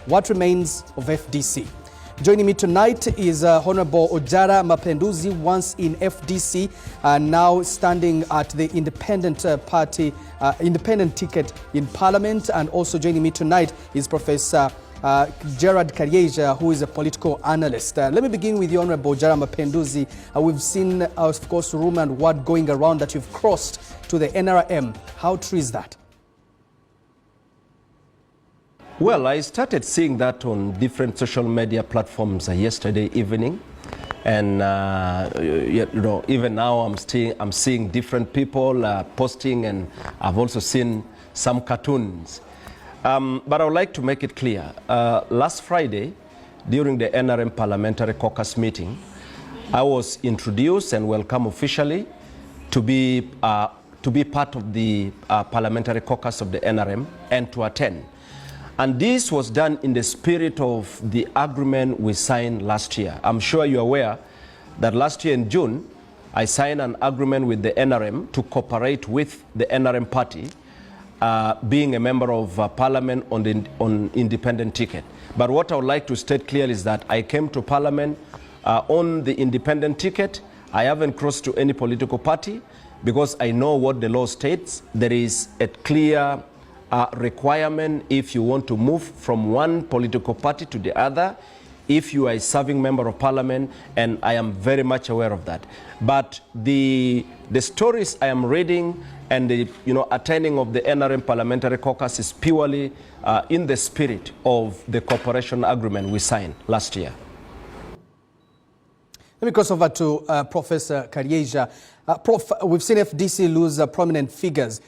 What remains of FDC? Joining me tonight is Honorable Ojara Mapenduzi, once in FDC, now standing at the independent independent ticket in Parliament. And also joining me tonight is Professor Gerard Karyeja, who is a political analyst. Let me begin with you, Honorable Ojara Mapenduzi. We've seen, of course, rumor and word going around that you've crossed to the NRM. How true is that? Well, I started seeing that on different social media platforms yesterday evening, and even now I'm seeing different people posting, and I've also seen some cartoons. But I would like to make it clear. Last Friday, during the NRM Parliamentary Caucus meeting, I was introduced and welcomed officially to be part of the Parliamentary Caucus of the NRM and to attend. And this was done in the spirit of the agreement we signed last year. I'm sure you're aware that last year in June, I signed an agreement with the NRM to cooperate with the NRM party, being a member of Parliament on independent ticket. But what I would like to state clearly is that I came to Parliament on the independent ticket. I haven't crossed to any political party because I know what the law states. There is a clear requirement if you want to move from one political party to the other, if you are a serving member of Parliament, and I am very much aware of that. But the stories I am reading and the attending of the NRM Parliamentary Caucus is purely in the spirit of the cooperation agreement we signed last year. Let me cross over to Professor Karyeja. Prof, we've seen FDC lose prominent figures.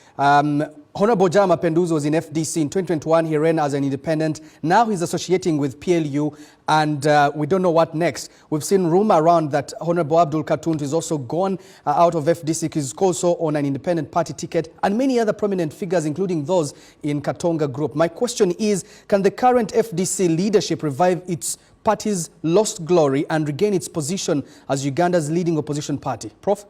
Honorable Ojara Mapenduzi was in FDC in 2021. He ran as an independent. Now he's associating with PLU, and we don't know what next. We've seen rumor around that Honorable Abdul Katuntu is also gone out of FDC. He's also on an independent party ticket, and many other prominent figures, including those in Katonga Group. My question is, can the current FDC leadership revive its party's lost glory and regain its position as Uganda's leading opposition party? Prof?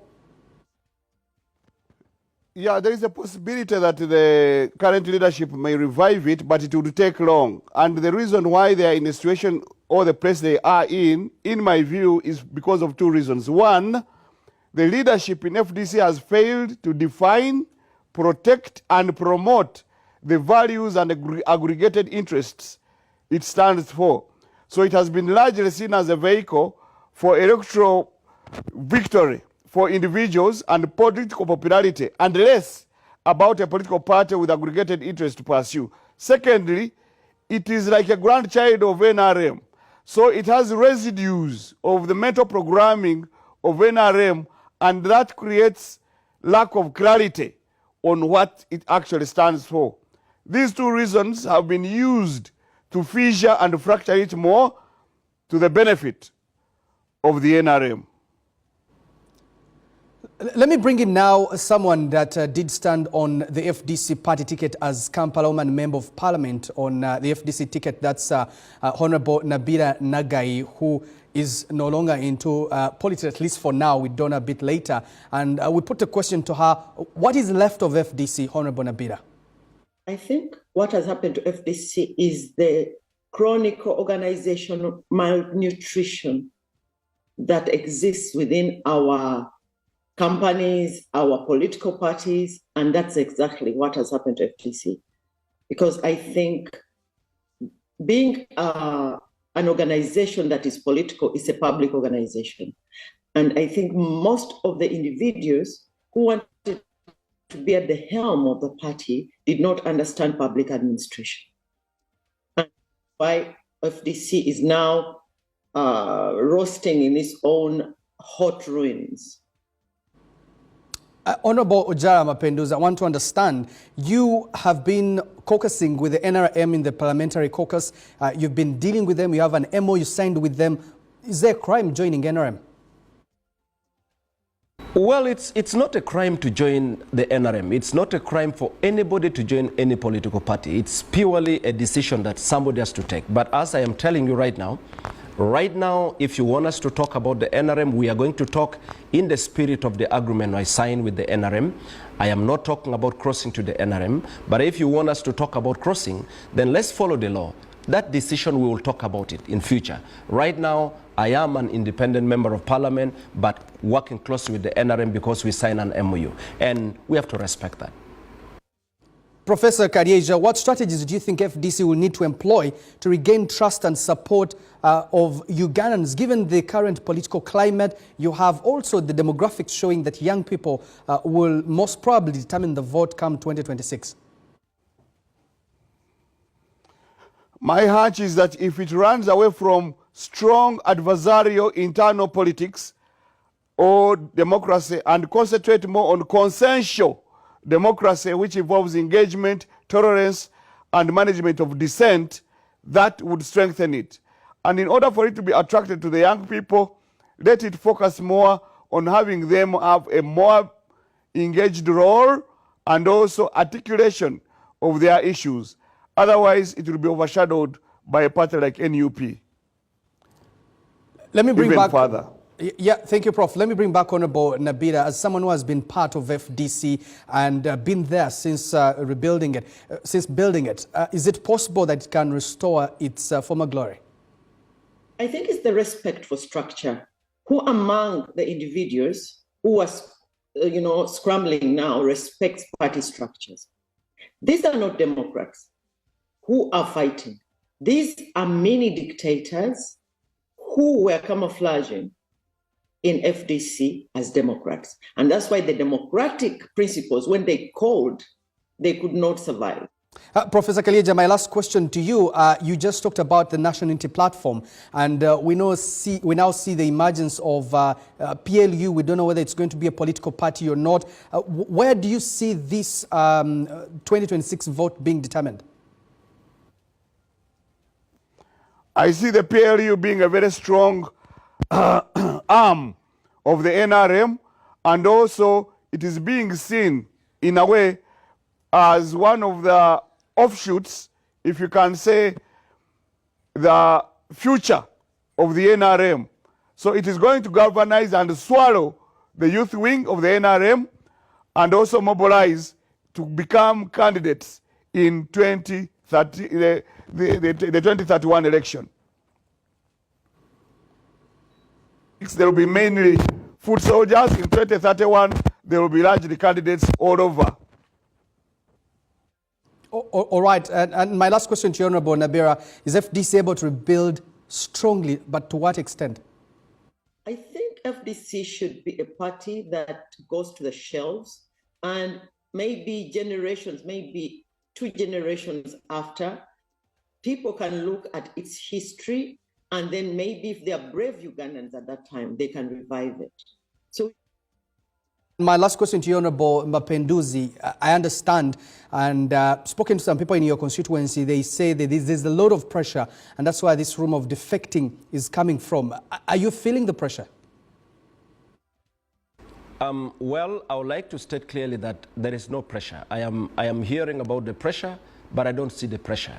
Yeah, there is a possibility that the current leadership may revive it, but it would take long. And the reason why they are in the situation or the place they are in my view, is because of two reasons. One, the leadership in FDC has failed to define, protect, and promote the values and aggregated interests it stands for. So it has been largely seen as a vehicle for electoral victory for individuals and political popularity, and less about a political party with aggregated interest to pursue. Secondly, it is like a grandchild of NRM. So it has residues of the mental programming of NRM, and that creates lack of clarity on what it actually stands for. These two reasons have been used to fissure and fracture it more to the benefit of the NRM. Let me bring in now someone that did stand on the FDC party ticket as Kampala Woman Member of Parliament on the FDC ticket. That's Honorable Nabira Nagai, who is no longer into politics, at least for now. We'll done a bit later. And we put a question to her. What is left of FDC, Honorable Nabira? I think what has happened to FDC is the chronic organizational malnutrition that exists within our companies, our political parties, and that's exactly what has happened to FDC. Because I think being an organization that is political is a public organization. And I think most of the individuals who wanted to be at the helm of the party did not understand public administration. And why FDC is now roasting in its own hot ruins. Honorable Ojara Mapenduzi, I want to understand, you have been caucusing with the NRM in the parliamentary caucus. You've been dealing with them. You have an MOU signed with them. Is there a crime joining NRM? Well, it's not a crime to join the NRM. It's not a crime for anybody to join any political party. It's purely a decision that somebody has to take. But as I am telling you right now, if you want us to talk about the NRM, we are going to talk in the spirit of the agreement I signed with the NRM. I am not talking about crossing to the NRM. But if you want us to talk about crossing, then let's follow the law. That decision, we will talk about it in future. Right now, I am an independent member of parliament, but working closely with the NRM because we signed an MOU, and we have to respect that. Professor Karyeja, what strategies do you think FDC will need to employ to regain trust and support of Ugandans? Given the current political climate, you have also the demographics showing that young people will most probably determine the vote come 2026. My hunch is that if it runs away from strong adversarial internal politics or democracy and concentrate more on consensual democracy, which involves engagement, tolerance, and management of dissent, that would strengthen it. And in order for it to be attracted to the young people, let it focus more on having them have a more engaged role and also articulation of their issues. Otherwise, it will be overshadowed by a party like NUP. Let me bring back further. Yeah, thank you, Prof. Let me bring back Honorable Nabira, as someone who has been part of FDC and been there since building it. Is it possible that it can restore its former glory? I think it's the respect for structure. Who among the individuals who are, scrambling now respects party structures? These are not Democrats who are fighting. These are many dictators who were camouflaging in FDC as Democrats. And that's why the democratic principles, when they called, they could not survive. Professor Karyeja, my last question to you. You just talked about the National Unity Platform, and we now see the emergence of PLU. We don't know whether it's going to be a political party or not. Where do you see this 2026 vote being determined? I see the PLU being a very strong arm of the NRM, and also it is being seen in a way as one of the offshoots, if you can say, the future of the NRM. So it is going to galvanize and swallow the youth wing of the NRM and also mobilize to become candidates in 2030, the 2031 election. There will be mainly foot soldiers. In 2031, there will be largely candidates all over. All right. And my last question to you, Honorable Nabira, is FDC able to rebuild strongly, but to what extent? I think FDC should be a party that goes to the shelves, and maybe generations, maybe 2 generations after, people can look at its history, and then maybe if they are brave Ugandans at that time, they can revive it. So, my last question to you, Honorable Mapenduzi. I understand, and spoken to some people in your constituency, they say that there's a lot of pressure, and that's why this room of defecting is coming from. Are you feeling the pressure? Well, I would like to state clearly that there is no pressure. I am hearing about the pressure, but I don't see the pressure.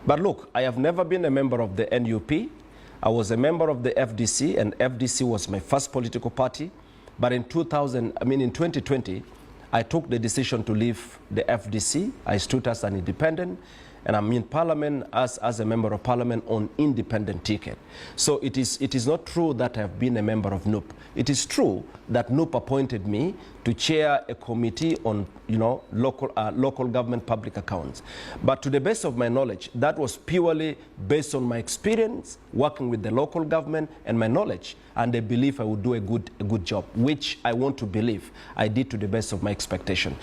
But look, I have never been a member of the NUP. I was a member of the FDC, and FDC was my first political party. But in 2020, I took the decision to leave the FDC. I stood as an independent, and I'm in parliament as a member of parliament on independent ticket. So it is not true that I've been a member of NUP. It is true that NUP appointed me to chair a committee on local government public accounts. But to the best of my knowledge, that was purely based on my experience working with the local government and my knowledge, and I believe I would do a good job, which I want to believe I did to the best of my expectation.